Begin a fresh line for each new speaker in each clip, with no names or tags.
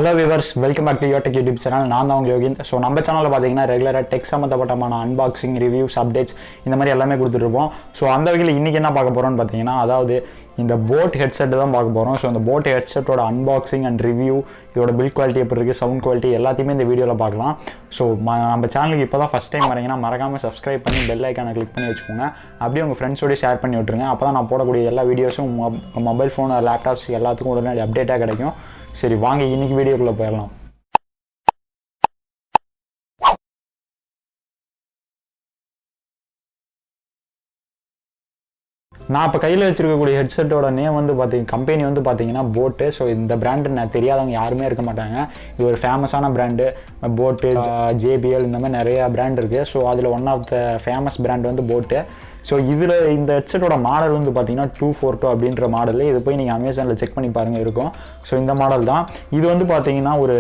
Hello viewers, welcome back to your tech YouTube channel. நான் தான் உங்க யோகின். ஸோ நம்ம சேனலில் பார்த்தீங்கன்னா ரெகுலராக டெக் சம்மந்தப்பட்டமான அன்பாக்சிங் ரிவ்யூஸ் அப்டேட்ஸ் இந்த மாதிரி எல்லாமே கொடுத்துட்ருப்போம். ஸோ அந்த வகையில் இன்றைக்கி என்ன பார்க்க போகிறோம்னு பார்த்தீங்கன்னா, அதாவது இந்த போட் ஹெட்செட் தான் பார்க்க போகிறோம். ஸோ இந்த போட் ஹெட்செட்டோட அன்பாக்சிங் அண்ட் ரிவ்யூ, இதோட பில்ட் குவாலிட்டி எப்படி இருக்குது, சவுண்ட் குவாலிட்டி எல்லாத்தையுமே இந்த வீடியோவில் பார்க்கலாம். ஸோ நம்ம சேனலுக்கு இப்போ தான் ஃபஸ்ட் டைம் வரீங்கன்னா மறக்காமல் சப்ஸ்கிரைப் பண்ணி பெல் ஐக்கானை கிளிக் பண்ணி வச்சுக்கோங்க. அப்படியே உங்கள் ஃப்ரெண்ட்ஸோடய ஷேர் பண்ணி விட்டுருங்க. அப்போ தான் நான் போடக்கூடிய எல்லா வீடியோஸும் மொபைல் ஃபோன் லேப்டாப்ஸ் எல்லாத்துக்கும் உடனடி அப்டேட்டாக கிடைக்கும். சரி வாங்க இன்னைக்கு வீடியோக்குள்ளே போயிடலாம். நான் இப்போ கையில் வச்சுருக்கக்கூடிய ஹெட்செட்டோட நேம் வந்து கம்பெனி வந்து பார்த்தீங்கன்னா போட்டு. ஸோ இந்த பிராண்டு நான் தெரியாதவங்க யாருமே இருக்க மாட்டாங்க. இது ஒரு ஃபேமஸான பிராண்டு. போட்டு, ஜேபிஎல் இந்த மாதிரி நிறையா பிராண்ட் இருக்குது. ஸோ அதில் one of the famous brand வந்து போட்டு. ஸோ இதில் இந்த ஹெட்செட்டோட மாடல் வந்து பார்த்தீங்கன்னா 242 அப்படின்ற மாடல். இது போய் நீங்கள் அமேசானில் செக் பண்ணி பாருங்கள் இருக்கும். ஸோ இந்த மாடல் தான் இது வந்து பார்த்தீங்கன்னா ஒரு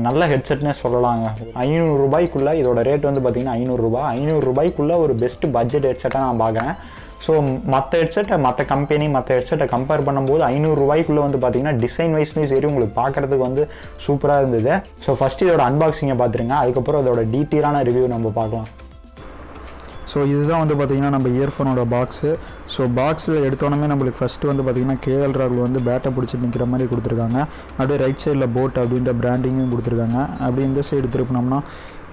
நல்ல ஹெட்செட்னே சொல்லலாங்க. 500 ரூபாய்க்குள்ளே இதோட ரேட் வந்து பார்த்தீங்கன்னா 500 ரூபாய். 500 ரூபாய்க்குள்ளே ஒரு பெஸ்ட் பட்ஜெட் ஹெட்செட்டாக நான் பார்க்குறேன். ஸோ மற்ற ஹெட்செட்டை மற்ற கம்பெனி மற்ற ஹெட்செட்டை கம்பேர் பண்ணும்போது 500 ரூபாய்க்குள்ளே வந்து பார்த்தீங்கன்னா டிசைன் வைஸ்லேயும் சரி உங்களுக்கு பார்க்குறதுக்கு வந்து சூப்பராக இருந்தது. ஸோ ஃபஸ்ட்டு இதோட அன்பாக்சிங்கை பார்த்துருங்க, அதுக்கப்புறம் இதோட டீட்டெயிலான ரிவ்யூ நம்ம பார்க்கலாம். ஸோ இதுதான் வந்து பார்த்திங்கன்னா நம்ம இயர்ஃபோனோட பாக்ஸு. ஸோ பாக்ஸில் எடுத்தோன்னே நம்மளுக்கு ஃபஸ்ட்டு வந்து பார்த்திங்கன்னா கேஎல் ராகுல் வந்து பேட்டை பிடிச்சிட்டு நிற்கிற மாதிரி கொடுத்துருக்காங்க. அப்படியே ரைட் சைடில் போட் அப்படின்ற பிராண்டிங்கும் கொடுத்துருக்காங்க. அப்படி இந்த சைடு திருப்பினோம்னா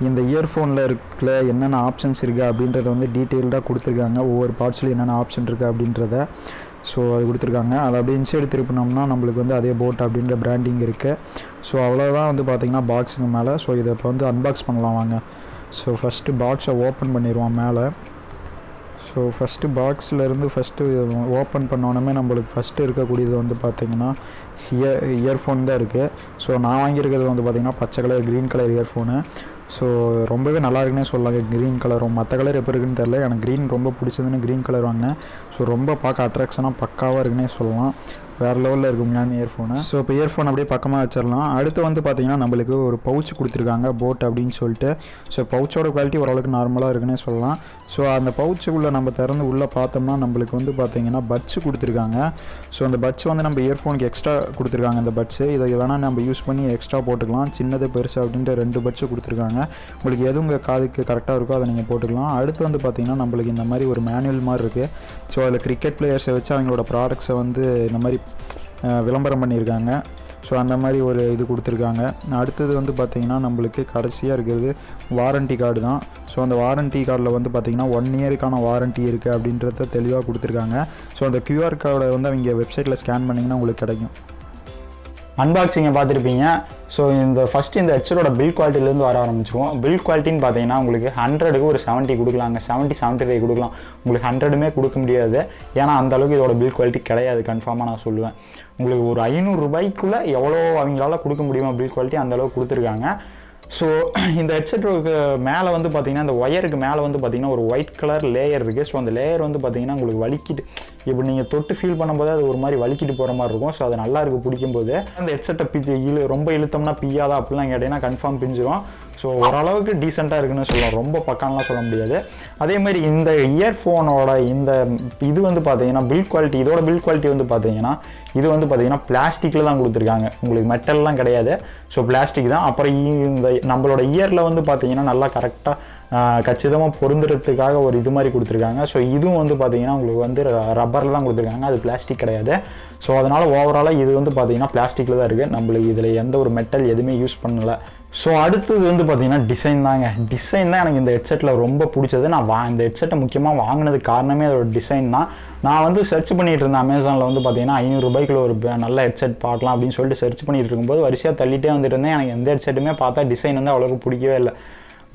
இந்த இயர்ஃபோனில் இருக்கிற என்னென்ன ஆப்ஷன்ஸ் இருக்குது அப்படின்றத வந்து டீட்டெயில்டாக கொடுத்துருக்காங்க. ஒவ்வொரு பார்ட்ஸ்லையும் என்னென்ன ஆப்ஷன் இருக்குது அப்படின்றத ஸோ அது கொடுத்துருக்காங்க. அதை அப்படியே இன்சைடு திருப்பினோம்னா நம்மளுக்கு வந்து அதே போட் அப்படின்ற பிராண்டிங் இருக்குது. ஸோ அவ்வளோதான் வந்து பார்த்திங்கன்னா பாக்ஸுக்கு மேலே. ஸோ இதை இப்போ வந்து அன்பாக்ஸ் பண்ணலாம் வாங்க. ஸோ ஃபஸ்ட்டு பாக்ஸை ஓப்பன் பண்ணிடுவோம் மேலே. ஸோ ஃபஸ்ட்டு பாக்ஸ்லேருந்து ஃபஸ்ட்டு ஓப்பன் பண்ணோன்னே நம்மளுக்கு ஃபஸ்ட்டு இருக்கக்கூடியது வந்து பார்த்திங்கன்னா இயர்ஃபோன் தான் இருக்குது. ஸோ நான் வாங்கியிருக்கிறது வந்து பார்த்திங்கன்னா பச்சை colour green colour earphone. So ரொம்பவே நல்லா இருக்குன்னே சொல்லலாங்க. க்ரீன் கலரும் மற்ற கலர் எப்போ இருக்குன்னு தெரில, எனக்கு க்ரீன் ரொம்ப பிடிச்சதுன்னு க்ரீன் கலர் வாங்கினேன். ஸோ ரொம்ப பார்க்க அட்ராக்ஷனாக பக்காவாக இருக்குன்னே சொல்லலாம். வேறு லெவலில் இருக்கும் ஞான் இயர்ஃபோனு. ஸோ இப்போ இயர்ஃபோன் அப்படியே பக்கமாக வச்சிடலாம். அடுத்து வந்து பார்த்திங்கன்னா நம்மளுக்கு ஒரு பவுச் கொடுத்துருக்காங்க போட் அப்படின்னு சொல்லிட்டு. ஸோ பவுச்சோட குவாலிட்டி ஓரளவுக்கு நார்மலாக இருக்குன்னே சொல்லலாம். ஸோ அந்த பவுச்சுக்குள்ளே நம்ம திறந்து உள்ளே பார்த்தோம்னா நம்மளுக்கு வந்து பார்த்திங்கன்னா பட்ஸ் கொடுத்துருக்காங்க. ஸோ அந்த பட்ஸ் வந்து நம்ம இயர்ஃபோனுக்கு எக்ஸ்ட்ரா கொடுத்துருக்காங்க. இந்த பட்ஸு இதை வேணால் நம்ம யூஸ் பண்ணி எக்ஸ்ட்ரா போட்டுக்கலாம். சின்னது பெருசு அப்படின்ட்டு 2 பட்ஸு கொடுத்துருக்காங்க. உங்களுக்கு எது உங்கள் காதுக்கு கரெக்டாக இருக்கோ அதை நீங்கள் போட்டுக்கலாம். அடுத்து வந்து பார்த்திங்கன்னா நம்மளுக்கு இந்த மாதிரி ஒரு மேனுவல் மாதிரி இருக்குது. ஸோ அதில் கிரிக்கெட் பிளேயர்ஸை வச்சு அவங்களோட ப்ராடக்ட்ஸை வந்து இந்த மாதிரி விளம்பரம் பண்ணியிருக்காங்க. ஸோ அந்த மாதிரி ஒரு இது கொடுத்துருக்காங்க. அடுத்தது வந்து பார்த்திங்கன்னா நம்மளுக்கு கடைசியாக இருக்கிறது வாரண்ட்டி கார்டு தான். ஸோ அந்த வாரண்ட்டி கார்டில் வந்து பார்த்திங்கன்னா 1 இயருக்கான வாரண்ட்டி இருக்குது அப்படின்றத தெளிவாக கொடுத்துருக்காங்க. ஸோ அந்த QR கார்டை வந்து அவங்க வெப்சைட்டில் ஸ்கேன் பண்ணிங்கன்னா உங்களுக்கு கிடைக்கும். அன்பாக்சிங்கை பார்த்துருப்பீங்க. ஸோ இந்த ஃபஸ்ட்டு இந்த ஹெட்செட்டோட பில்ட் குவாலிட்டிலேருந்து வர ஆரம்பிச்சிருவோம். பில்ட் குவாலிட்டின்னு பார்த்தீங்கன்னா உங்களுக்கு 100க்கு ஒரு 70 கொடுக்கலாங்க, 70-75 கொடுக்கலாம். உங்களுக்கு 100மே கொடுக்க முடியாது, ஏன்னா அந்தளவுக்கு இதோட பில்ட் குவாலிட்டி கிடையாது. கன்ஃபார்மாக நான் சொல்லுவேன். உங்களுக்கு ஒரு 500 ரூபாய்க்குள்ளே எவ்வளோ அவங்களால கொடுக்க முடியுமா பில்ட் குவாலிட்டி அந்தளவுக்கு கொடுத்துருக்காங்க. ஸோ இந்த ஹெட்செட்டுக்கு மேலே வந்து பார்த்திங்கன்னா இந்த ஒயருக்கு மேலே வந்து பார்த்திங்கன்னா ஒரு ஒயிட் கலர் லேயர் இருக்குது. ஸோ அந்த லேயர் வந்து பார்த்திங்கன்னா உங்களுக்கு வலிக்கிட்டு இப்படி நீங்கள் தொட்டு ஃபீல் பண்ணும்போது அது ஒரு மாதிரி வலிக்கிட்டு போகிற மாதிரி இருக்கும். ஸோ அது நல்லா இருக்குது பிடிக்கும்போது. அந்த ஹெட்செட்டை ரொம்ப இழுத்தோம்னா பிய்யாதா அப்படிலாம் கேட்டிங்கன்னா கன்ஃபார்ம் பிஞ்சிடும். ஸோ ஓரளவுக்கு டீசெண்டாக இருக்குன்னு சொல்லலாம், ரொம்ப பக்கம்லாம் சொல்ல முடியாது. அதே மாதிரி இந்த இயர்ஃபோனோட இந்த இது வந்து பார்த்தீங்கன்னா பில்ட் குவாலிட்டி, இதோட பில்ட் குவாலிட்டி வந்து பார்த்தீங்கன்னா இது வந்து பார்த்தீங்கன்னா பிளாஸ்டிக்கில் தான் கொடுத்துருக்காங்க. உங்களுக்கு மெட்டல்லாம் கிடையாது. ஸோ பிளாஸ்டிக் தான். அப்புறம் இந்த நம்மளோட இயரில் வந்து பார்த்தீங்கன்னா நல்லா கரெக்டாக கச்சிதமாக பொருந்துறதுக்காக ஒரு இது மாதிரி கொடுத்துருக்காங்க. ஸோ இதுவும் வந்து பார்த்தீங்கன்னா உங்களுக்கு வந்து ரப்பரில் தான் கொடுத்துருக்காங்க, அது பிளாஸ்டிக் கிடையாது. ஸோ அதனால் ஓவராலாக இது வந்து பார்த்தீங்கன்னா பிளாஸ்டிக்கில் தான் இருக்குது. நம்மளுக்கு இதில் எந்த ஒரு மெட்டல் எதுவுமே யூஸ் பண்ணலை. ஸோ அடுத்தது வந்து பார்த்தீங்கன்னா டிசைன் தாங்க. டிசைன் தான் எனக்கு இந்த ஹெட்செட்டில் ரொம்ப பிடிச்சது. நான் இந்த ஹெட்செட்டை முக்கியமாக வாங்கினதுக்கு காரணமே அதோட டிசைன் தான். நான் வந்து சர்ச் பண்ணிகிட்டு இருந்தேன் அமேசானில் வந்து பார்த்தீங்கன்னா 500 ரூபாய்க்குள்ள ஒரு நல்ல ஹெட்செட் பார்க்கலாம் அப்படின்னு சொல்லிட்டு சர்ச் பண்ணிகிட்டு இருக்கும்போது வரிசையாக தள்ளிட்டே வந்துட்டு இருந்தேன். எனக்கு எந்த ஹெட்செட்டுமே பார்த்தா டிசைன் வந்து அவ்வளோக்கு பிடிக்கவே இல்லை.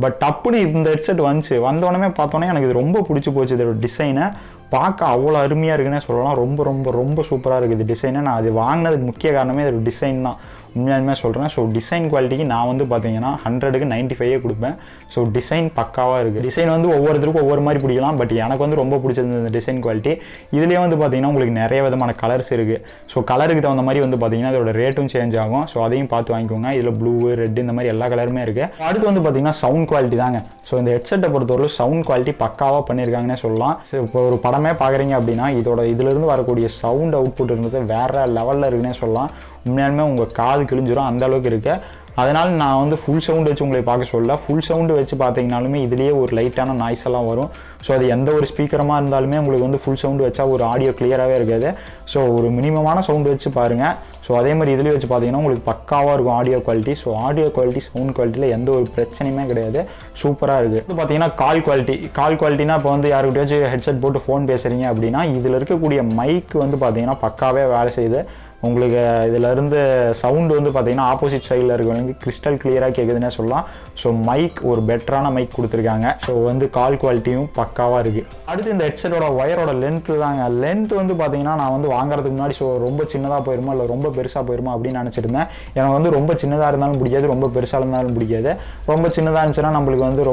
பட் அப்படி இந்த ஹெட்செட் வந்தோடனே பார்த்தோன்னே எனக்கு இது ரொம்ப பிடிச்சி போச்சு. இதோட டிசைனை பார்க்க அவ்வளோ அருமையாக இருக்குன்னே சொல்லலாம். ரொம்ப ரொம்ப ரொம்ப சூப்பராக இருக்குது டிசைனை. நான் அது வாங்கினதுக்கு முக்கிய காரணமே இதோட டிசைன் தான், உண்மையாலுமே சொல்கிறேன். ஸோ டிசைன் குவாலிட்டிக்கு நான் வந்து பார்த்தீங்கன்னா 100க்கு 95 கொடுப்பேன். ஸோ டிசைன் பக்காவாக இருக்குது. டிசைன் வந்து ஒவ்வொருத்தருக்கும் ஒவ்வொரு மாதிரி பிடிக்கலாம். பட் எனக்கு வந்து ரொம்ப பிடிச்சது இந்த டிசைன் குவாலிட்டி. இதுலேயே வந்து பார்த்தீங்கன்னா உங்களுக்கு நிறைய விதமான கலர்ஸ் இருக்குது. ஸோ கலருக்கு தகுந்த மாதிரி வந்து பார்த்தீங்கன்னா இதோட ரேட்டும் சேஞ்ச் ஆகும். ஸோ அதையும் பார்த்து வாங்கிக்கோங்க. இதில் ப்ளூ, ரெட் இந்த மாதிரி எல்லா கலருமே இருக்குது. அடுத்து வந்து பார்த்தீங்கன்னா சவுண்ட் குவாலிட்டி தாங்க. ஸோ இந்த ஹெட்செட்டை பொறுத்தவரை சவுண்ட் குவாலிட்டி பக்காவாக பண்ணியிருக்காங்கன்னே சொல்லலாம். ஸோ இப்போ ஒரு படமே பார்க்குறீங்க அப்படின்னா இதிலிருந்து வரக்கூடிய சவுண்ட் அவுட்புட் இருந்தது வேறு லெவலில் இருக்குன்னே சொல்லலாம். உண்மையாலுமே உங்கள் காது கிழிஞ்சிரும் அந்த அளவுக்கு இருக்குது. அதனால் நான் வந்து ஃபுல் சவுண்டு வச்சு உங்களை பார்க்க சொல்லல. ஃபுல் சவுண்டு வச்சு பார்த்தீங்கனாலுமே இதுலேயே ஒரு லைட்டான நாய்ஸ் எல்லாம் வரும். ஸோ அது எந்த ஒரு ஸ்பீக்கரமாக இருந்தாலுமே உங்களுக்கு வந்து ஃபுல் சவுண்டு வச்சா ஒரு ஆடியோ கிளியராகவே இருக்காது. ஸோ ஒரு மினிமமான சவுண்டு வச்சு பாருங்கள். ஸோ அதே மாதிரி இதுலேயே வச்சு பார்த்தீங்கன்னா உங்களுக்கு பக்காவாக இருக்கும் audio quality. So audio quality sound குவாலிட்டியில் எந்த ஒரு பிரச்சனையுமே கிடையாது, சூப்பராக இருக்குது. இது பார்த்தீங்கன்னா கால் குவாலிட்டினா இப்போ வந்து யாருக்கிட்டையாச்சும் ஹெட்செட் போட்டு ஃபோன் பேசுகிறீங்க அப்படின்னா இதில் இருக்கக்கூடிய மைக் வந்து பார்த்தீங்கன்னா பக்காவே வேலை செய்யுது. உங்களுக்கு இதிலேருந்து சவுண்டு வந்து பார்த்தீங்கன்னா ஆப்போசிட் சைடில் இருக்கிறவங்க கிறிஸ்டல் கிளியராக கேட்குதுன்னே சொல்லலாம். ஸோ மைக் ஒரு பெட்டரான மைக் கொடுத்துருக்காங்க. ஸோ வந்து கால் குவாலிட்டியும் பக்காவாக இருக்குது. அடுத்து இந்த ஹெட்செட்டோட ஒயரோட லென்த்து தாங்க. லென்த் வந்து பார்த்தீங்கன்னா நான் வந்து வாங்குறதுக்கு முன்னாடி ஸோ ரொம்ப சின்னதாக போயிருமா இல்லை ரொம்ப பெருசாக போயிருமா அப்படின்னு நினச்சிருந்தேன். எனக்கு வந்து ரொம்ப சின்னதாக இருந்தாலும் பிடிக்காது, ரொம்ப பெருசாக இருந்தாலும் பிடிக்காது. ரொம்ப சின்னதாக இருந்துச்சுன்னா நம்மளுக்கு வந்து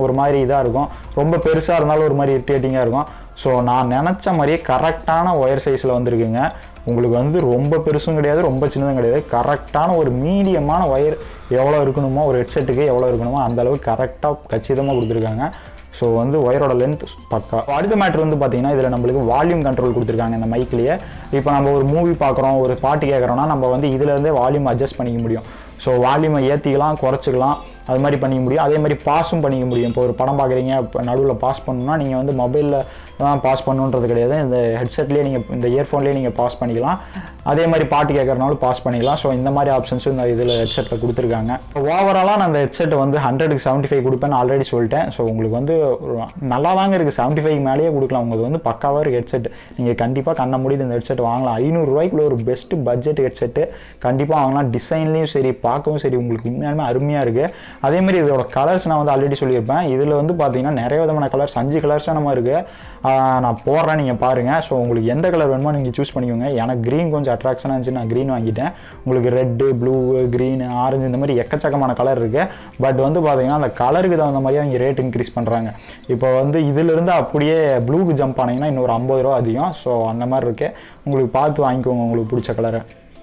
ஒரு மாதிரி இதாக இருக்கும், ரொம்ப பெருசாக இருந்தாலும் ஒரு மாதிரி இரிட்டேட்டிங்காக இருக்கும். ஸோ நான் நினச்ச மாதிரியே கரெக்டான ஒயர் சைஸில் வந்துருக்குங்க. உங்களுக்கு வந்து ரொம்ப பெருசும் கிடையாது, ரொம்ப சின்னதும் கிடையாது. கரெக்டான ஒரு மீடியமான ஒயர் எவ்வளோ இருக்கணுமோ, ஒரு ஹெட்செட்டுக்கு எவ்வளோ இருக்கணுமோ அந்தளவுக்கு கரெக்டாக கச்சிதமாக கொடுத்துருக்காங்க. ஸோ வந்து ஒயரோட லென்த் பக்கா. அடுத்த மேட்ரு வந்து பார்த்தீங்கன்னா இதில் நம்மளுக்கு வால்யூம் கண்ட்ரோல் கொடுத்துருக்காங்க இந்த மைக்லேயே. இப்போ நம்ம ஒரு மூவி பார்க்குறோம், ஒரு பாட்டு கேட்குறோன்னா நம்ம வந்து இதிலேருந்தே வால்யூம் அட்ஜஸ்ட் பண்ணிக்க முடியும். ஸோ வால்யூமை ஏற்றிக்கலாம், குறைச்சிக்கலாம், அது மாதிரி பண்ணிக்க முடியும். அதே மாதிரி பாஸும் பண்ணிக்க முடியும். இப்போ ஒரு படம் பார்க்குறீங்க, இப்போ நடுவில் பாஸ் பண்ணணும்னா நீங்கள் வந்து மொபைலில் தான் பாஸ் பண்ணணுன்றது கிடையாது, இந்த ஹெட்செட்லேயே நீங்கள் இந்த இயர்ஃபோன்லேயே நீங்கள் பாஸ் பண்ணிக்கலாம். அதே மாதிரி பாட்டு கேட்குறனாலும் பாஸ் பண்ணிக்கலாம். ஸோ இந்த மாதிரி ஆப்ஷன்ஸும் இந்த இதில் ஹெட்செட்டில் கொடுத்துருக்காங்க. ஓவராலாக நான் இந்த ஹெட்செட் வந்து 100க்கு 75 கொடுப்பேன்னு ஆல்ரெடி சொல்லிட்டேன். ஸோ உங்களுக்கு வந்து நல்லா தாங்க இருக்குது, 75 மேலேயே கொடுக்கலாம். உங்களுக்கு வந்து பக்காவாக இருக்குது ஹெட்செட். நீங்கள் கண்டிப்பாக கண்ண மூடிட்டு இந்த ஹெட்செட் வாங்கலாம். 500 ரூபாய்க்குள்ள ஒரு பெஸ்ட் பட்ஜெட் ஹெட்செட்டு கண்டிப்பாக வாங்கலாம். டிசைன்லேயும் சரி, பார்க்கவும் சரி, உங்களுக்கு உண்மையாலுமே அருமையாக இருக்குது. அதேமாதிரி இதோட கலர்ஸ் நான் வந்து ஆல்ரெடி சொல்லியிருப்பேன். இதில் வந்து பார்த்தீங்கன்னா நிறைய விதமான கலர்ஸ், 5 கலர்ஸாக நம்ம இருக்குது. நான் போடுறேன், நீங்கள் பாருங்கள். ஸோ உங்களுக்கு எந்த கலர் வேணுமோ நீங்கள் சூஸ் பண்ணிக்கோங்க. எனக்கு க்ரீன் கொஞ்சம் அட்ராக்ஷனாக இருந்துச்சு, நான் க்ரீன் வாங்கிட்டேன். உங்களுக்கு ரெட்டு, ப்ளூ, க்ரீன், ஆரஞ்சு இந்த மாதிரி எக்கச்சக்கமான கலர் இருக்குது. பட் வந்து பார்த்தீங்கன்னா அந்த கலருக்கு தகுந்த மாதிரி அவங்க ரேட் இன்க்ரீஸ் பண்ணுறாங்க. இப்போ வந்து இதிலிருந்து அப்படியே ப்ளூக்கு ஜம்ப் ஆனீங்கன்னா இன்னொரு 50 ரூபா அதிகம். ஸோ அந்த மாதிரி இருக்குது, உங்களுக்கு பார்த்து வாங்கிக்கோங்க உங்களுக்கு பிடிச்ச கலரை.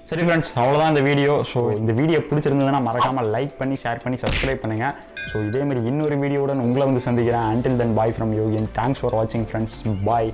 சரி ஃப்ரெண்ட்ஸ், அவ்வளோதான் இந்த வீடியோ. ஸோ இந்த வீடியோ பிடிச்சிருந்ததுன்னா மறக்காமல் லைக் பண்ணி, ஷேர் பண்ணி, சப்ஸ்கிரைப் பண்ணுங்கள். ஸோ இதேமாதிரி இன்னொரு வீடியோவுடன் உங்களை வந்து சந்திக்கிறேன். Until then, bye from Yogi and thanks for watching friends. Bye.